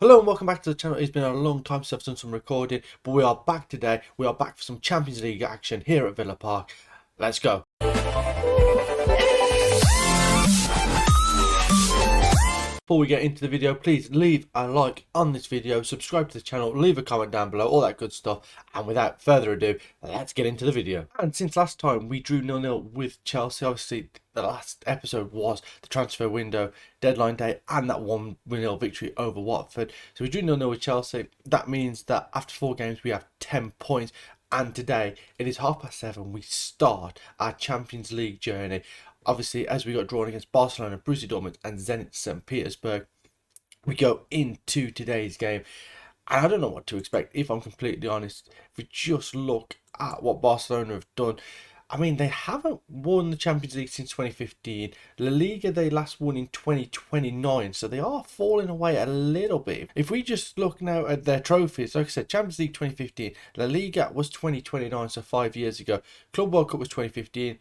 Hello and welcome back to the channel. It's been a long time since I've done some recording, but we are back today. We are back for some Champions League action here at Villa Park. Let's go. Before we get into the video, please leave a like on this video, subscribe to the channel, leave a comment down below, all that good stuff. And without further ado, let's get into the video. And since last time we drew 0-0 with Chelsea, obviously the last episode was the transfer window, deadline day, and that 1-0 victory over Watford. So we drew 0-0 with Chelsea. That means that after 4 games we have 10 points. And today it is 7:30. We start our Champions League journey. Obviously, as we got drawn against Barcelona, Borussia Dortmund and Zenit St. Petersburg, we go into today's game. And I don't know what to expect, if I'm completely honest. If we just look at what Barcelona have done, I mean, they haven't won the Champions League since 2015. La Liga, they last won in 2029, so they are falling away a little bit. If we just look now at their trophies, like I said, Champions League 2015, La Liga was 2029, so 5 years ago. Club World Cup was 2015.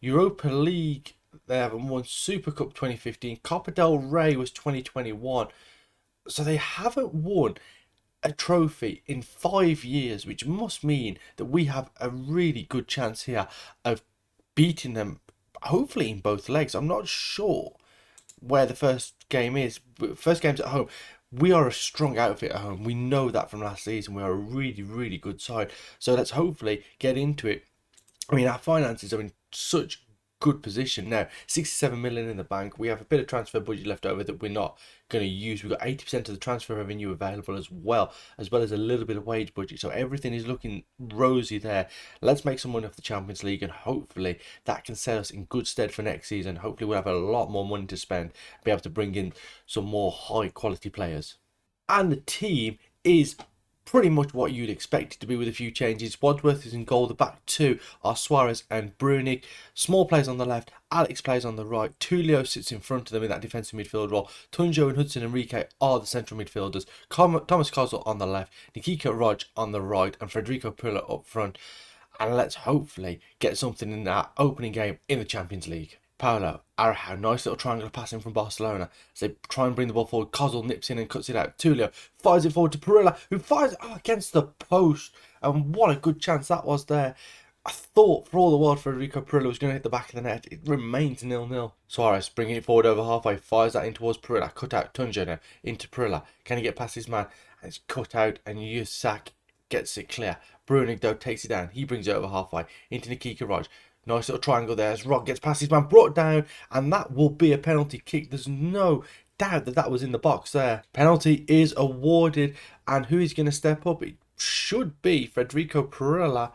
Europa League, they haven't won. Super Cup 2015. Copa del Rey was 2021. So they haven't won a trophy in 5 years, which must mean that we have a really good chance here of beating them, hopefully in both legs. I'm not sure where the first game is. First game's at home. We are a strong outfit at home. We know that from last season. We are a really, really good side. So let's hopefully get into it. I mean, our finances are in such good position now. 67 million in the bank. We have a bit of transfer budget left over that we're not going to use. We've got 80% of the transfer revenue available as well as a little bit of wage budget. So everything is looking rosy there. Let's make some money off the Champions League, and hopefully that can set us in good stead for next season. Hopefully we'll have a lot more money to spend and be able to bring in some more high quality players. And the team is pretty much what you'd expect it to be, with a few changes. Wadsworth is in goal. The back two are Suarez and Brunig. Small plays on the left. Alex plays on the right. Tulio sits in front of them in that defensive midfield role. Tunjo and Hudson Enrique are the central midfielders. Thomas Kozol on the left. Nikita Raj on the right. And Federico Pilla up front. And let's hopefully get something in that opening game in the Champions League. Paulo, Araujo, nice little triangular passing from Barcelona. So they try and bring the ball forward. Kozol nips in and cuts it out. Tulio fires it forward to Perilla, who fires it against the post. And what a good chance that was there. I thought for all the world Federico Perilla was going to hit the back of the net. It remains 0-0. Suarez bringing it forward over halfway. Fires that in towards Perilla. Cut out Tunja now into Perilla. Can he get past his man? And it's cut out, and Yusak gets it clear. Brunig though takes it down. He brings it over halfway into Nikita Raj. Nice little triangle there as Rod gets past his man, brought down, and that will be a penalty kick. There's no doubt that that was in the box there. Penalty is awarded, and who is going to step up? It should be Federico Perilla.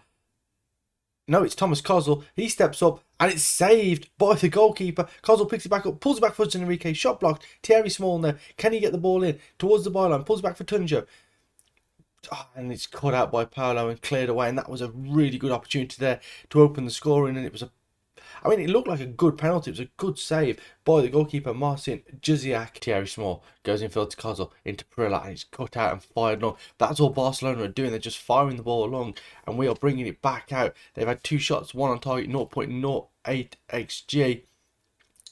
No, it's Thomas Kozol. He steps up, and it's saved by the goalkeeper. Kozol picks it back up, pulls it back for Hudson Enrique, shot blocked. Thierry Small now. Can he get the ball in towards the byline? Pulls it back for Tunjo. And it's cut out by Paulo and cleared away, and that was a really good opportunity there to open the scoring. And it was it looked like a good penalty. It was a good save by the goalkeeper Marcin Juziak. Thierry Small goes infield to Kozol into Perilla, and it's cut out and fired long. That's all Barcelona are doing. They're just firing the ball along, and we are bringing it back out. They've had 2 shots, one on target, 0.08 xG.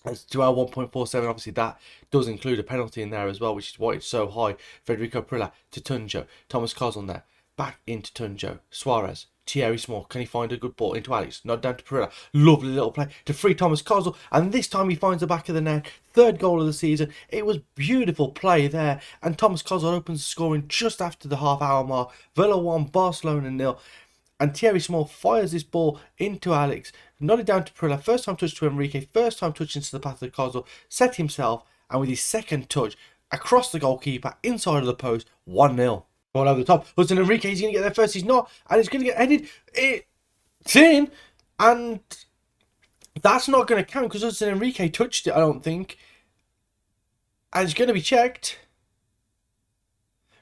It's to our 1.47. Obviously that does include a penalty in there as well, which is why it's so high. Federico Perilla to Tunjo. Thomas Kozol there. Back into Tunjo. Suarez. Thierry Small. Can he find a good ball into Alex? Not down to Perilla. Lovely little play to free Thomas Kozol. And this time he finds the back of the net. 3rd goal of the season. It was beautiful play there. And Thomas Kozol opens the scoring just after the half-hour mark. Villa 1, Barcelona 0. And Thierry Small fires this ball into Alex. Nodded down to Perilla. First time touch to Enrique. First time touch into the path of Kozol. Set himself. And with his second touch across the goalkeeper, inside of the post, 1-0. Ball over the top. Hudson Enrique, he's going to get there first. He's not. And he's going to get headed. It's in. And that's not going to count because Hudson Enrique touched it, I don't think. And it's going to be checked.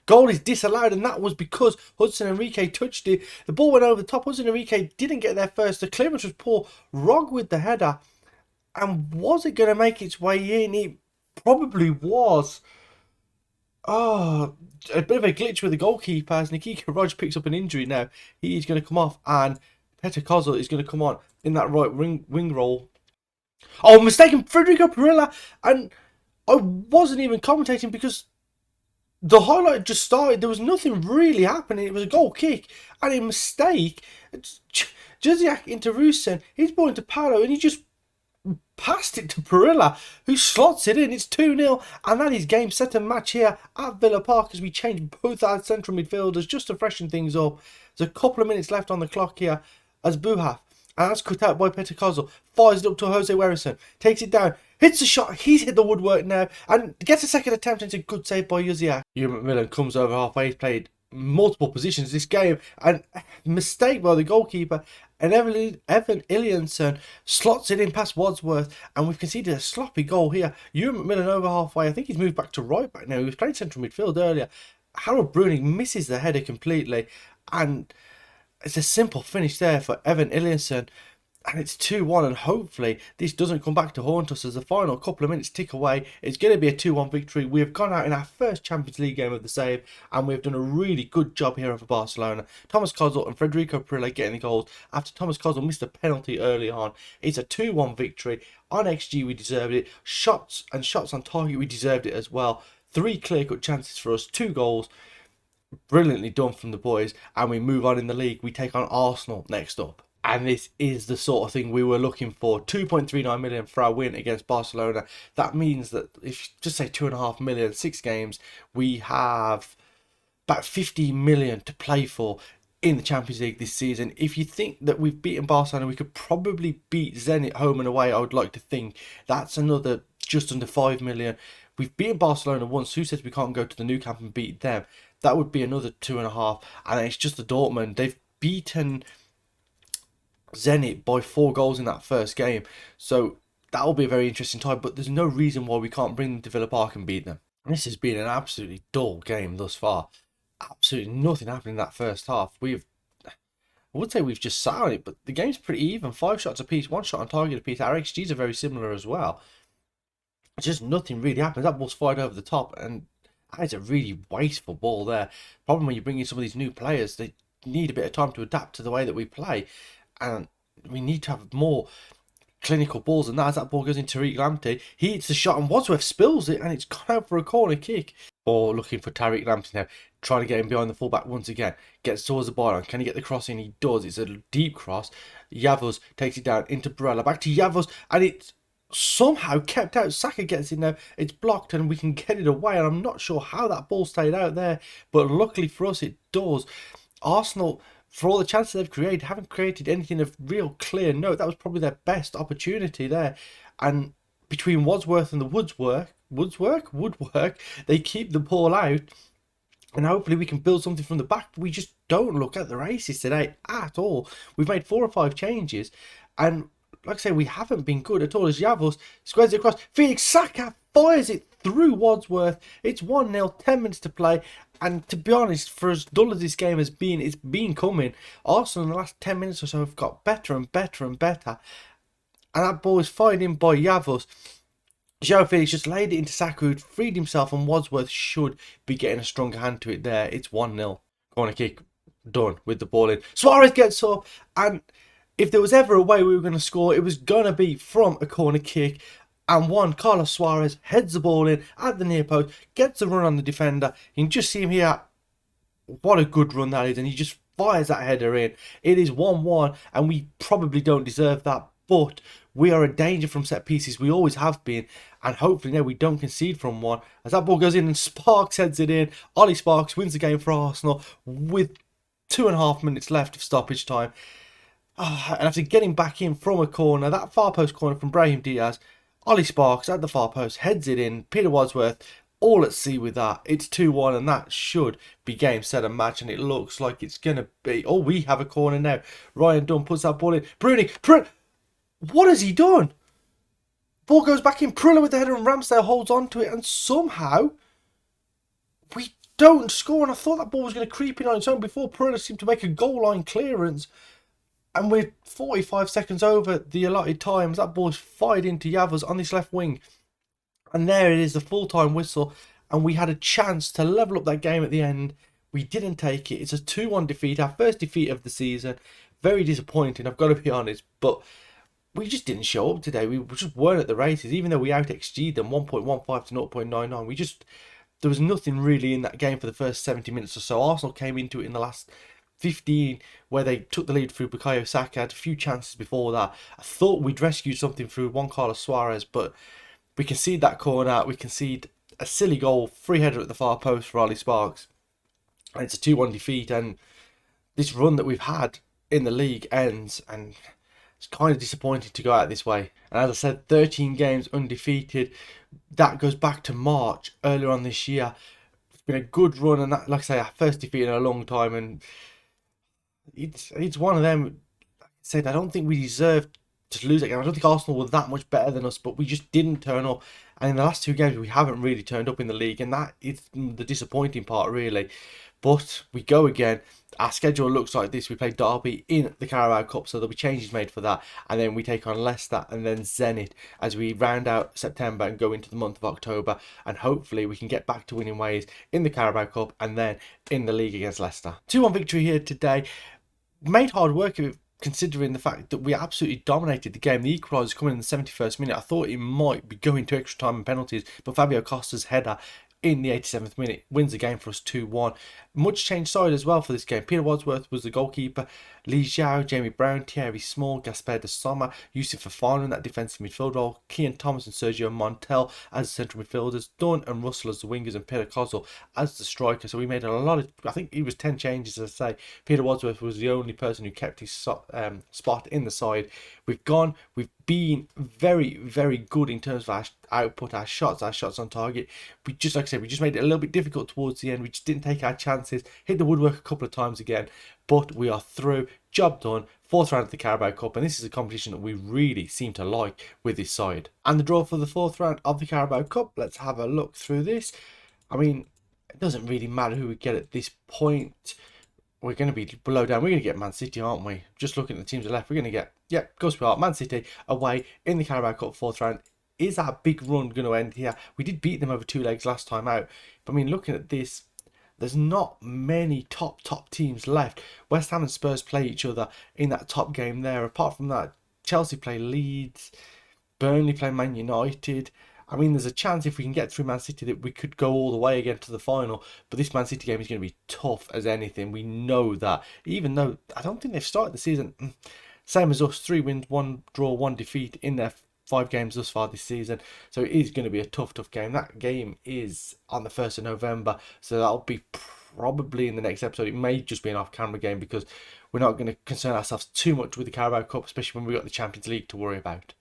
Goal is disallowed, and that was because Hudson Enrique touched it. The ball went over the top. Hudson Enrique didn't get there first. The clearance was poor. Rog with the header. And was it going to make its way in? It probably was. Oh, a bit of a glitch with the goalkeeper as Nikita Raj picks up an injury now. He's going to come off, and Petr Kozol is going to come on in that right wing role. Oh, mistaken Federico Perilla. And I wasn't even commentating because the highlight just started. There was nothing really happening. It was a goal kick and a mistake. Josiak into Rusen. He's ball into Paolo and he just passed it to Perilla, who slots it in. It's 2-0, and that is game, set, and match here at Villa Park as we change both our central midfielders just to freshen things up. There's a couple of minutes left on the clock here as Buhaf, and that's cut out by Peter Kozul, fires it up to Jose Werison, takes it down, hits the shot. He's hit the woodwork now and gets a second attempt, and it's a good save by Josiak. Ewan McMillan comes over halfway. He's played multiple positions this game, and mistake by the goalkeeper, and Evan Iliasson slots it in past Wadsworth, and we've conceded a sloppy goal here. Ewan McMillan over halfway. I think he's moved back to right back now. He was playing central midfield earlier. Harold Bruning misses the header completely, and it's a simple finish there for Evan Iliasson. And it's 2-1, and hopefully this doesn't come back to haunt us as the final couple of minutes tick away. It's going to be a 2-1 victory. We have gone out in our first Champions League game of the save, and we've done a really good job here for Barcelona. Thomas Kozul and Federico Perilla getting the goals after Thomas Kozul missed a penalty early on. It's a 2-1 victory. On XG, we deserved it. Shots on target, we deserved it as well. 3 clear-cut chances for us, 2 goals. Brilliantly done from the boys, and we move on in the league. We take on Arsenal next up. And this is the sort of thing we were looking for. 2.39 million for our win against Barcelona. That means that if you just say 2.5 million, 6 games, we have about 15 million to play for in the Champions League this season. If you think that we've beaten Barcelona, we could probably beat Zenit home and away. I would like to think that's another just under 5 million. We've beaten Barcelona once. Who says we can't go to the Nou Camp and beat them? That would be another 2.5. And it's just the Dortmund. They've beaten Zenit by 4 goals in that first game, so that will be a very interesting time, but there's no reason why we can't bring them to Villa Park and beat them. This has been an absolutely dull game thus far. Absolutely nothing happened in that first half. I would say we've just sat on it, but the game's pretty even. 5 shots apiece, 1 shot on target apiece. Our XGs are very similar as well. Just nothing really happens. That ball's fired over the top, and that is a really wasteful ball there. Problem when you bring in some of these new players, they need a bit of time to adapt to the way that we play. And we need to have more clinical balls than that. As that ball goes into Tariq Lamptey, he hits the shot and Wadsworth spills it, and it's gone out for a corner kick. Or looking for Tariq Lamptey now, trying to get him behind the fullback once again. Gets towards the byline. Can he get the cross in? He does. It's a deep cross. Yavuz takes it down into Barella. Back to Yavuz, and it's somehow kept out. Saka gets it now. It's blocked, and we can get it away. And I'm not sure how that ball stayed out there, but luckily for us, it does. Arsenal, for all the chances they've created, haven't created anything of real clear note. That was probably their best opportunity there. And between Wadsworth and the woodwork, they keep the ball out. And hopefully we can build something from the back. But we just don't look at the races today at all. We've made 4 or 5 changes. And like I say, we haven't been good at all. As Yavuz squares it across, Felix Saka fires it through Wadsworth. It's 1-0, 10 minutes to play. And to be honest, for as dull as this game has been, it's been coming. Arsenal in the last 10 minutes or so have got better and better and better. And that ball is fired in by Yavuz. João Felix just laid it into Saka, who'd freed himself, and Wadsworth should be getting a stronger hand to it there. It's 1-0. Corner kick done with the ball in. Suarez gets up, and if there was ever a way we were going to score, it was going to be from a corner kick. And Carlos Suarez heads the ball in at the near post, gets a run on the defender. You can just see him here. What a good run that is. And he just fires that header in. It is 1-1, and we probably don't deserve that. But we are a danger from set pieces. We always have been. And hopefully now we don't concede from one. As that ball goes in and Sparks heads it in. Ollie Sparks wins the game for Arsenal with 2.5 minutes left of stoppage time. And after getting back in from a corner, that far post corner from Brahim Diaz, Ollie Sparks at the far post heads it in. Peter Wadsworth all at sea with that. It's 2-1, and that should be game, set, and match. And it looks like it's going to be. Oh, we have a corner now. Ryan Dunn puts that ball in. What has he done? Ball goes back in. Prilla with the header, and Ramsdale holds on to it. And somehow we don't score. And I thought that ball was going to creep in on its own before Prilla seemed to make a goal line clearance. And we're 45 seconds over the allotted times. That ball is fired into Yavuz on this left wing. And there it is, the full-time whistle. And we had a chance to level up that game at the end. We didn't take it. It's a 2-1 defeat. Our first defeat of the season. Very disappointing, I've got to be honest. But we just didn't show up today. We just weren't at the races. Even though we out-XG'd them 1.15 to 0.99. there was nothing really in that game for the first 70 minutes or so. Arsenal came into it in the last 15 where they took the lead through Bukayo Saka, had a few chances before that. I thought we'd rescued something through Juan Carlos Suarez, but we concede that corner, we concede a silly goal, free header at the far post for Ollie Sparks, and it's a 2-1 defeat. And this run that we've had in the league ends, and it's kind of disappointing to go out this way. And as I said, 13 games undefeated. That goes back to March earlier on this year. It's been a good run, and that, like I say, our first defeat in a long time. And it's one of them. Like I said, I don't think we deserved to lose that game. I don't think Arsenal were that much better than us, but we just didn't turn up. And in the last two games, we haven't really turned up in the league, and that is the disappointing part, really. But we go again. Our schedule looks like this. We play Derby in the Carabao Cup, so there'll be changes made for that. And then we take on Leicester and then Zenit as we round out September and go into the month of October. And hopefully we can get back to winning ways in the Carabao Cup and then in the league against Leicester. 2-1 victory here today. Made hard work of it, considering the fact that we absolutely dominated the game. The equaliser coming in the 71st minute. I thought it might be going to extra time and penalties, but Fabio Costa's header in the 87th minute wins the game for us 2-1. Much changed side as well for this game. Peter Wadsworth was the goalkeeper. Lee Zhao, Jamie Brown, Thierry Small, Gaspar de Sommer, Yusuf Fafana in that defensive midfield role, Kian Thomas and Sergio Montel as the central midfielders, Dunn and Russell as the wingers, and Peter Kozol as the striker. So we made a lot of, I think it was 10 changes, as I say. Peter Wadsworth was the only person who kept his spot in the side. We've been very, very good in terms of our output, our shots on target. We just, like I said, we just made it a little bit difficult towards the end. We just didn't take our chances, hit the woodwork a couple of times again, but we are through, job done, fourth round of the Carabao Cup, and this is a competition that we really seem to like with this side. And the draw for the fourth round of the Carabao Cup, let's have a look through this. I mean, it doesn't really matter who we get at this point. We're going to be below down. We're going to get Man City, aren't we? Just looking at the teams left, we're going to get, yeah, of course we are, Man City away in the Carabao Cup fourth round. Is our big run going to end here? We did beat them over 2 legs last time out, but I mean, looking at this, there's not many top teams left. West Ham and Spurs play each other in that top game there. Apart from that, Chelsea play Leeds, Burnley play Man United. I mean, there's a chance if we can get through Man City that we could go all the way again to the final. But this Man City game is going to be tough as anything. We know that. Even though I don't think they've started the season same as us. 3 wins, 1 draw, 1 defeat in their 5 games thus far this season. So it is going to be a tough game. That game is on the 1st of November. So that'll be probably in the next episode. It may just be an off-camera game because we're not going to concern ourselves too much with the Carabao Cup, especially when we've got the Champions League to worry about.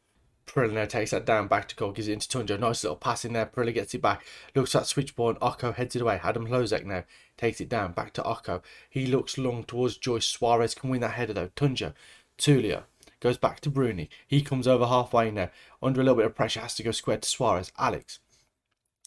Perilla now takes that down back to goal, gives it into Tunjo. Nice little pass in there. Perilla gets it back. Looks at switchboard. Occo heads it away. Adam Lozek now takes it down back to Occo. He looks long towards Joyce. Suarez can win that header though. Tunjo. Tulio goes back to Bruni. He comes over halfway now. Under a little bit of pressure. Has to go square to Suarez. Alex.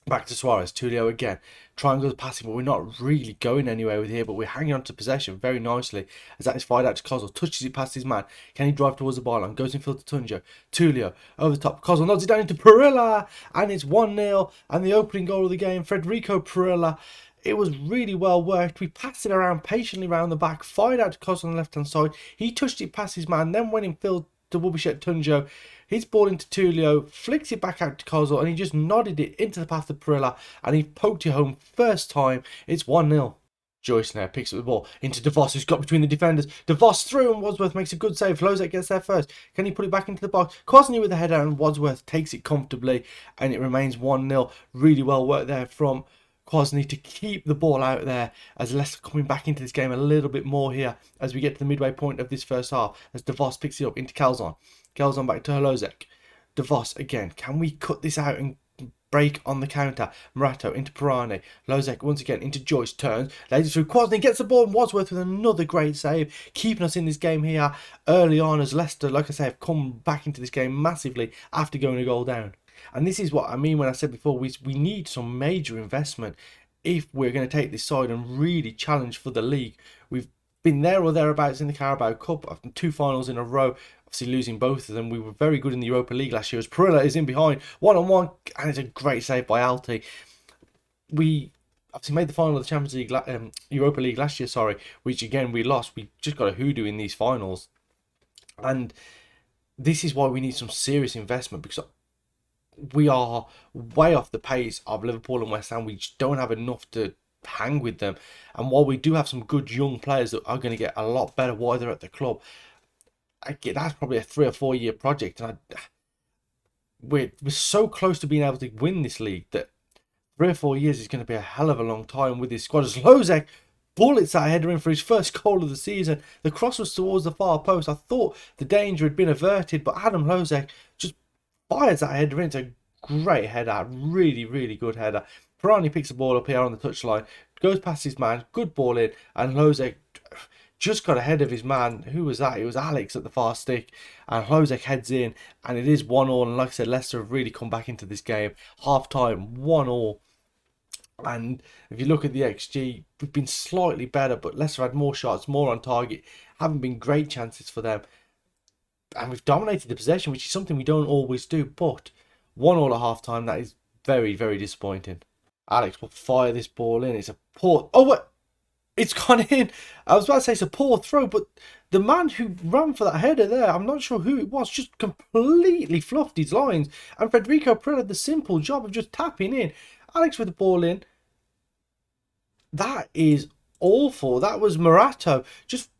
Back to Suarez. Tulio again. Triangles passing, but we're not really going anywhere with here. But we're hanging on to possession very nicely. As that is fired out to Kozol. Touches it past his man. Can he drive towards the byline? Goes in field to Tunjo. Tulio over the top. Kozol nods it down into Perilla. And it's 1-0. And the opening goal of the game, Federico Perilla. It was really well worked. We passed it around patiently around the back. Fired out to Kozol on the left hand side. He touched it past his man. Then went in field to Wubishet Tunjo. His ball into Tulio, flicks it back out to Kozol, and he just nodded it into the path of Perilla, and he poked it home first time. It's 1-0. Joyce now picks up the ball into DeVos, who's got between the defenders. DeVos through, and Wadsworth makes a good save. Lozek gets there first. Can he put it back into the box? Kwasny with the header, and Wadsworth takes it comfortably, and it remains 1-0. Really well worked there from Kwasny to keep the ball out there, as Leicester coming back into this game a little bit more here as we get to the midway point of this first half, as DeVos picks it up into Calzon. Calzon back to Lozek. DeVos again. Can we cut this out and break on the counter? Murato into Pirani. Lozek once again into Joyce. Turns. Lays it through. Kwasny gets the ball, and Wadsworth with another great save, keeping us in this game here early on, as Leicester, like I say, have come back into this game massively after going a goal down. And this is what I mean when I said before, we need some major investment if we're going to take this side and really challenge for the league. We've been there or thereabouts in the Carabao Cup after 2 finals in a row, obviously losing both of them. We were very good in the Europa League last year as Perilla is in behind, one-on-one, and it's a great save by Alti. We obviously made the final of the Champions League, Europa League last year, which again we lost. We just got a hoodoo in these finals. And this is why we need some serious investment, because we are way off the pace of Liverpool and West Ham. We just don't have enough to hang with them. And while we do have some good young players that are going to get a lot better while they're at the club, that's probably a 3 or 4 year project. And we're so close to being able to win this league that 3 or 4 years is going to be a hell of a long time with this squad. As Lozek bullets that header in for his first goal of the season. The cross was towards the far post. I thought the danger had been averted, but Adam Lozek just fires that header in. It's a great header, really, really good header. Pirani picks the ball up here on the touchline, goes past his man, good ball in, and Lozek just got ahead of his man. Who was that? It was Alex at the far stick, and Lozek heads in, and it is 1-1. And like I said, Leicester have really come back into this game. Half time, 1-1. And if you look at the XG, we've been slightly better, but Leicester had more shots, more on target. Haven't been great chances for them. And we've dominated the possession, which is something we don't always do. But 1-1 at half time, that is very, very disappointing. Alex will fire this ball in. It's a poor... Oh, what? It's gone in. I was about to say it's a poor throw, but the man who ran for that header there, I'm not sure who it was, just completely fluffed his lines. And Federico Pereira had the simple job of just tapping in. Alex with the ball in. That is awful. That was Morato. Just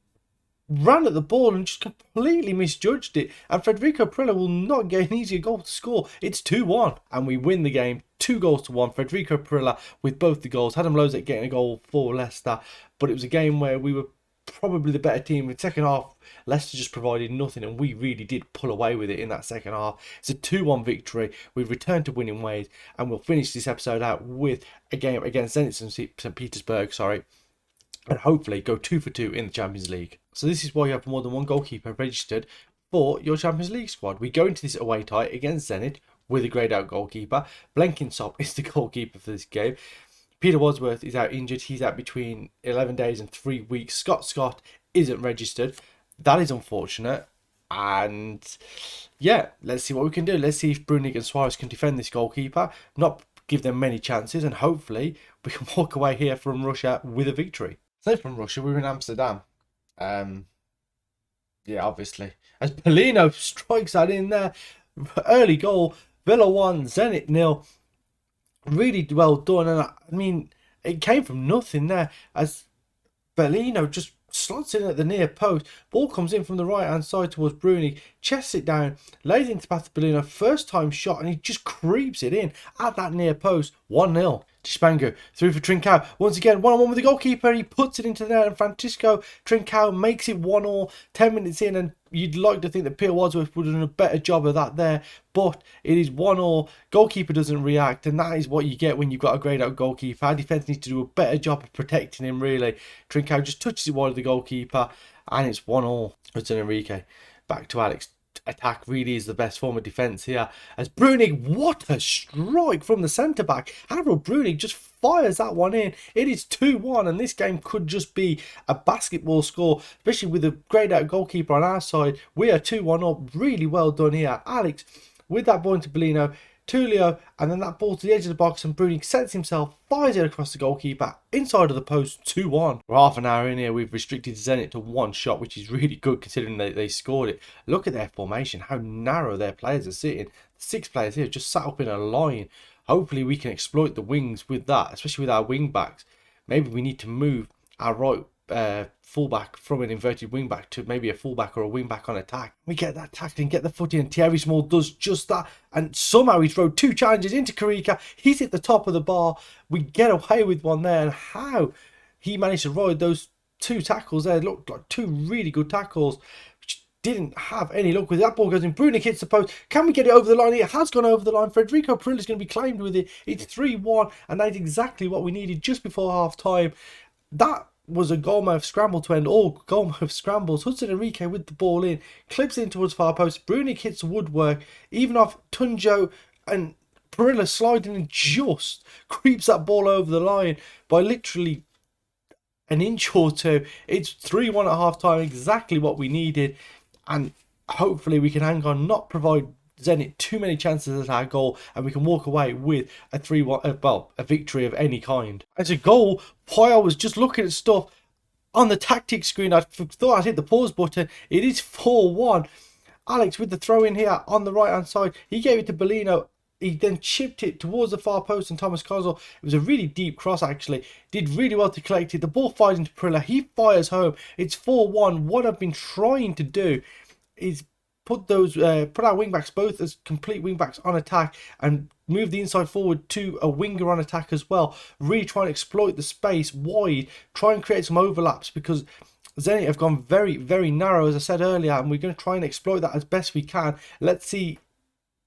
ran at the ball and just completely misjudged it. And Federico Pereira will not get an easier goal to score. It's 2-1. And we win the game 2-1. Federico Pereira with both the goals. Adam Lozek getting a goal for Leicester. But it was a game where we were probably the better team. In the second half, Leicester just provided nothing, and we really did pull away with it in that second half. It's a 2-1 victory. We've returned to winning ways, and we'll finish this episode out with a game against Zenit St. Petersburg, and hopefully go 2 for 2 in the Champions League. So this is why you have more than one goalkeeper registered for your Champions League squad. We go into this away tie against Zenit with a greyed out goalkeeper. Blenkinsop is the goalkeeper for this game. Peter Wadsworth is out injured. He's out between 11 days and 3 weeks. Scott isn't registered. That is unfortunate. And yeah, let's see what we can do. Let's see if Brunig and Suarez can defend this goalkeeper, not give them many chances, and hopefully we can walk away here from Russia with a victory. So from Russia, we're in Amsterdam. Yeah, obviously. As Polino strikes that in there. Early goal. Villa 1, Zenit 0. Really well done, and I mean, it came from nothing there as Bellino just slots in at the near post. Ball comes in from the right hand side towards Bruni, chests it down, lays into path to Bellino, first time shot, and he just creeps it in at that near post. 1-0. Spango through for Trincao. Once again, 1-on-1 with the goalkeeper. He puts it into the net, and Francisco Trincao makes it 1-1. 10 minutes in, and you'd like to think that Peter Wadsworth would have done a better job of that there, but it is 1-1. Goalkeeper doesn't react, and that is what you get when you've got a greyed out goalkeeper. Our defence needs to do a better job of protecting him, really. Trincao just touches it wide of the goalkeeper, and it's 1-1. Hudson Enrique back to Alex. Attack really is the best form of defence here. As Brunig, what a strike from the centre-back. Harold Brunig just fires that one in. It is 2-1, and this game could just be a basketball score, especially with a greyed out goalkeeper on our side. We are 2-1 up. Really well done here. Alex with that ball into Bellino. Tulio, and then that ball to the edge of the box, and Brunig sets himself, fires it across the goalkeeper, inside of the post, 2-1. We're half an hour in here, we've restricted Zenit to one shot, which is really good considering they scored it. Look at their formation, how narrow their players are sitting. 6 players here just sat up in a line. Hopefully we can exploit the wings with that, especially with our wing backs. Maybe we need to move our right fullback from an inverted wing back to maybe a fullback or a wing back on attack. We get that tackling, get the foot in, and Thierry Small does just that, and somehow he throws 2 challenges into Karika. He's at the top of the bar. We get away with one there, and how he managed to ride those 2 tackles there looked like 2 really good tackles, which didn't have any luck with it. That ball goes in, Brunig hits the post. Can we get it over the line? It has gone over the line. Federico Pereira is going to be claimed with it. It's 3-1, and that's exactly what we needed just before half time. That was a goalmouth scramble to end all goalmouth scrambles. Hudson Enrique with the ball in, clips in towards far post. Brunig hits woodwork, even off Tunjo, and Perilla sliding and just creeps that ball over the line by literally an inch or 2. It's 3-1 at half time, exactly what we needed, and hopefully we can hang on, not provide Zenit too many chances at our goal, and we can walk away with a 3-1, well, a victory of any kind. As a goal, I was just looking at stuff on the tactics screen. I thought I'd hit the pause button. It is 4-1. Alex with the throw in here on the right hand side. He gave it to Bellino. he then chipped it towards the far post, and Thomas Kozol, it was a really deep cross actually, did really well to collect it. The ball fires into Prilla, he fires home. It's 4-1. What I've been trying to do is put our wing backs both as complete wing backs on attack and move the inside forward to a winger on attack as well. Really try and exploit the space wide, try and create some overlaps, because Zenit have gone very, very narrow, as I said earlier, and we're going to try and exploit that as best we can. Let's see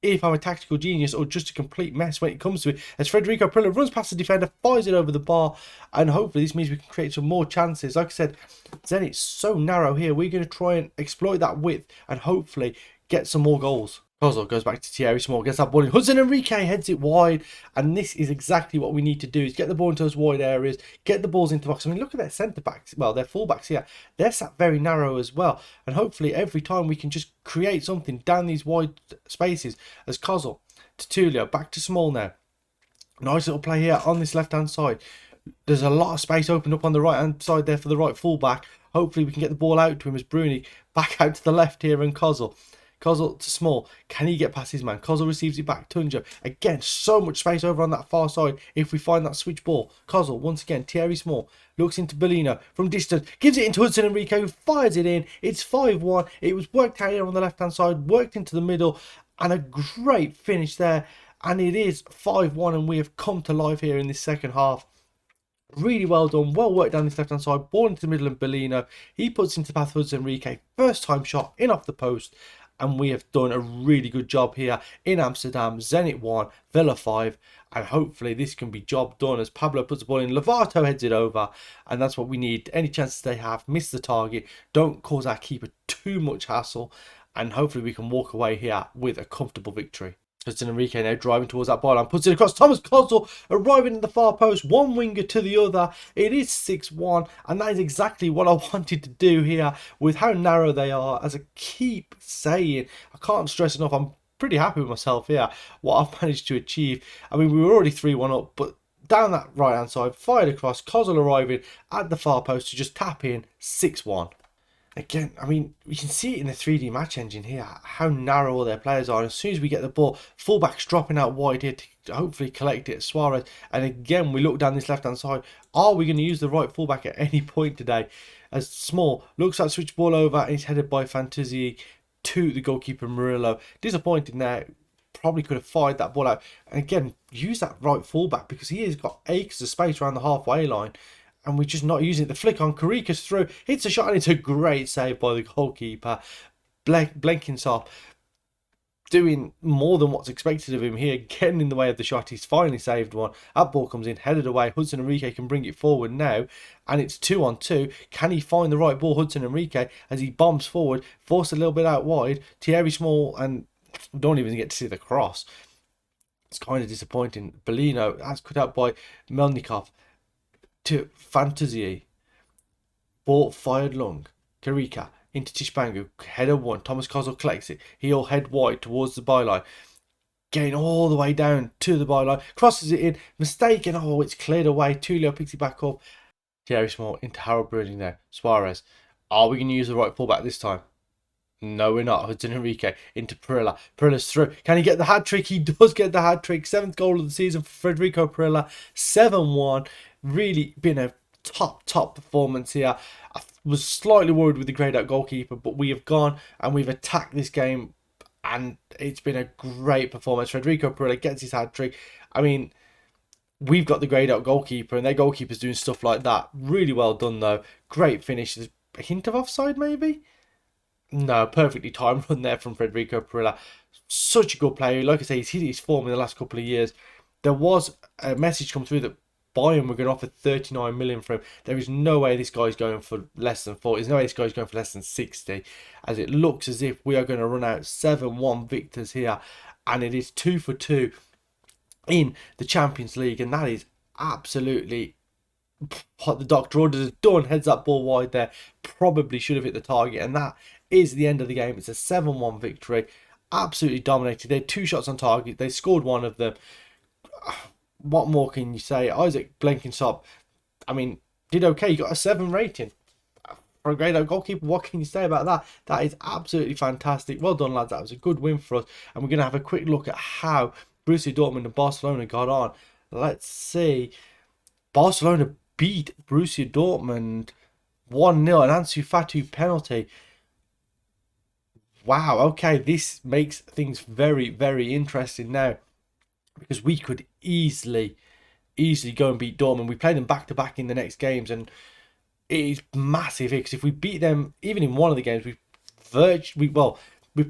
if I'm a tactical genius or just a complete mess when it comes to it, as Federico Prilla runs past the defender, fires it over the bar, and hopefully this means we can create some more chances. Like I said, Zenit's so narrow here. We're going to try and exploit that width and hopefully get some more goals. Kozol goes back to Thierry Small, gets that ball in. Hudson Enrique heads it wide, and this is exactly what we need to do, is get the ball into those wide areas, get the balls into the box. I mean, look at their centre backs, well, their full backs here, they're sat very narrow as well, and hopefully every time we can just create something down these wide spaces. As Kozol to Tulio, back to Small now. Nice little play here on this left hand side. There's a lot of space opened up on the right hand side there for the right full back. Hopefully we can get the ball out to him as Bruni back out to the left here, and Kozol to Small. Can he get past his man? Kozol receives it back. Tunjo. Again, so much space over on that far side if we find that switch ball. Kozol, once again, Thierry Small looks into Bellino from distance. Gives it into Hudson Enrique, who fires it in. It's 5-1. It was worked out here on the left-hand side, worked into the middle, and a great finish there. And it is 5-1, and we have come to life here in this second half. Really well done, well worked down this left hand side, ball into the middle, and Bellino, he puts into the path of Hudson Enrique, first time shot in off the post, and we have done a really good job here in Amsterdam. Zenit 1, Villa 5, and hopefully this can be job done as Pablo puts the ball in, Lovato heads it over, and that's what we need. Any chances they have, miss the target, don't cause our keeper too much hassle, and hopefully we can walk away here with a comfortable victory. Hudson Enrique now driving towards that byline, puts it across. Thomas Kozol arriving at the far post, one winger to the other. It is 6-1, and that is exactly what I wanted to do here with how narrow they are. As I keep saying, I can't stress enough, I'm pretty happy with myself here, what I've managed to achieve. I mean, we were already 3-1 up, but down that right hand side, fired across, Kozol arriving at the far post to just tap in 6-1. Again, I mean, we can see it in the 3D match engine here, how narrow all their players are. And as soon as we get the ball, fullbacks dropping out wide here to hopefully collect it. Suarez, and again, we look down this left-hand side. Are we going to use the right fullback at any point today? As Small looks like switch ball over, and he's headed by Fantuzzi to the goalkeeper Murillo. Disappointed there. Probably could have fired that ball out. And again, use that right fullback, because he has got acres of space around the halfway line. And we're just not using it. The flick on Karika's through, hits a shot, and it's a great save by the goalkeeper. Blenkinsop doing more than what's expected of him here, getting in the way of the shot. He's finally saved one. That ball comes in, headed away. Hudson Enrique can bring it forward now, and it's 2-on-2. Can he find the right ball, Hudson Enrique, as he bombs forward, forced a little bit out wide. Thierry Small, and we don't even get to see the cross. It's kind of disappointing. Bellino, that's cut out by Melnikov. To Fantuzzi, ball fired long, Karika into Tishbangu, header one, Thomas Kozol collects it, he'll head wide towards the byline, getting all the way down to the byline, crosses it in, mistaken, oh, it's cleared away, Tulio picks it back up, Thierry Small into Harold Bruning there, Suarez, are we going to use the right fullback this time? No, we're not. Hudson Enrique into Prilla. Prilla's through. Can he get the hat-trick? He does get the hat-trick. 7th goal of the season for Federico Prilla. 7-1. Really been a top performance here. I was slightly worried with the greyed out goalkeeper, but we have gone and we've attacked this game, and it's been a great performance. Federico Prilla gets his hat-trick. I mean, we've got the greyed out goalkeeper, and their goalkeeper's doing stuff like that. Really well done, though. Great finish. There's a hint of offside, maybe? No, perfectly timed run there from Federico Prilla. Such a good player. Like I say, he's hit his form in the last couple of years. There was a message come through that Bayern were going to offer 39 million for him. There is no way this guy's going for less than 40. There's no way this guy's going for less than 60. As it looks as if we are going to run out 7-1 victors here. And it is 2 for 2 in the Champions League. And that is absolutely what the doctor ordered has done. Heads that ball wide there. Probably should have hit the target. And that is the end of the game. It's a 7-1 victory. Absolutely dominated. They had 2 shots on target. They scored one of them. What more can you say? Isaac Blenkinsop, I mean, did okay. He got a 7 rating for a grade out goalkeeper. What can you say about that? That is absolutely fantastic. Well done, lads. That was a good win for us. And we're going to have a quick look at how Borussia Dortmund and Barcelona got on. Let's see. Barcelona beat Borussia Dortmund 1-0, an Ansu Fati penalty. Wow, okay, this makes things very, very interesting now, because we could easily go and beat Dortmund. We play them back to back in the next games, and it is massive because if we beat them even in one of the games, we've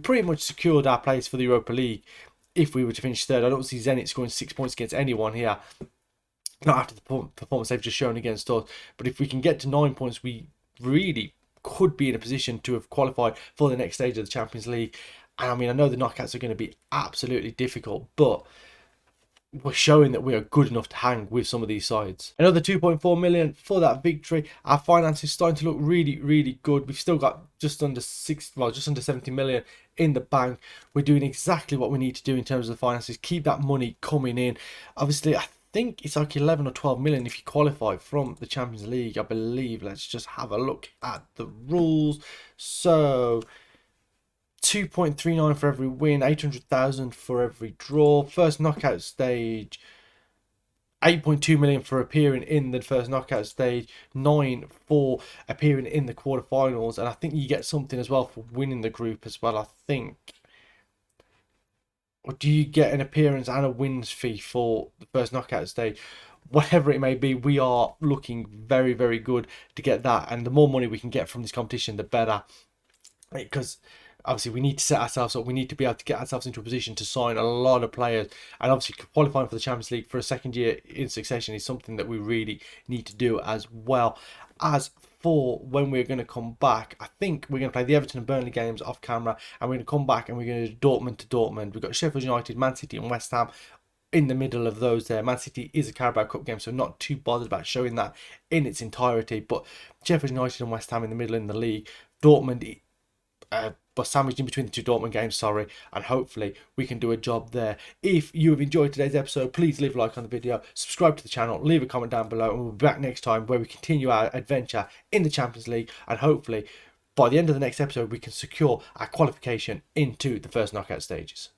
pretty much secured our place for the Europa League. If we were to finish third, I don't see Zenit scoring 6 points against anyone here, not after the performance they've just shown against us. But if we can get to 9 points, we really could be in a position to have qualified for the next stage of the Champions League. And I mean, I know the knockouts are going to be absolutely difficult, but we're showing that we are good enough to hang with some of these sides. Another 2.4 million for that victory. Our finances starting to look really, really good. We've still got just under 70 million in the bank. We're doing exactly what we need to do in terms of the finances. Keep that money coming in. Obviously, I think it's like 11 or 12 million if you qualify from the Champions League, I believe. Let's just have a look at the rules. So 2.39 for every win, 800,000 for every draw. First knockout stage, 8.2 million for appearing in the first knockout stage, 9 for appearing in the quarterfinals, and I think you get something as well for winning the group as well, I think. Or do you get an appearance and a wins fee for the first knockout stage? Whatever it may be, we are looking very, very good to get that, and the more money we can get from this competition, the better. Because obviously we need to set ourselves up, we need to be able to get ourselves into a position to sign a lot of players, and obviously qualifying for the Champions League for a second year in succession is something that we really need to do as well. As for when we're going to come back, I think we're going to play the Everton and Burnley games off camera, and we're going to come back and we're going to do Dortmund to Dortmund. We've got Sheffield United, Man City and West Ham in the middle of those there. Man City is a Carabao Cup game, so not too bothered about showing that in its entirety, but Sheffield United and West Ham in the middle in the league. Dortmund but sandwiched in between the two Dortmund games, and hopefully we can do a job there. If you have enjoyed today's episode, please leave a like on the video, subscribe to the channel, leave a comment down below, and we'll be back next time where we continue our adventure in the Champions League, and hopefully by the end of the next episode we can secure our qualification into the first knockout stages.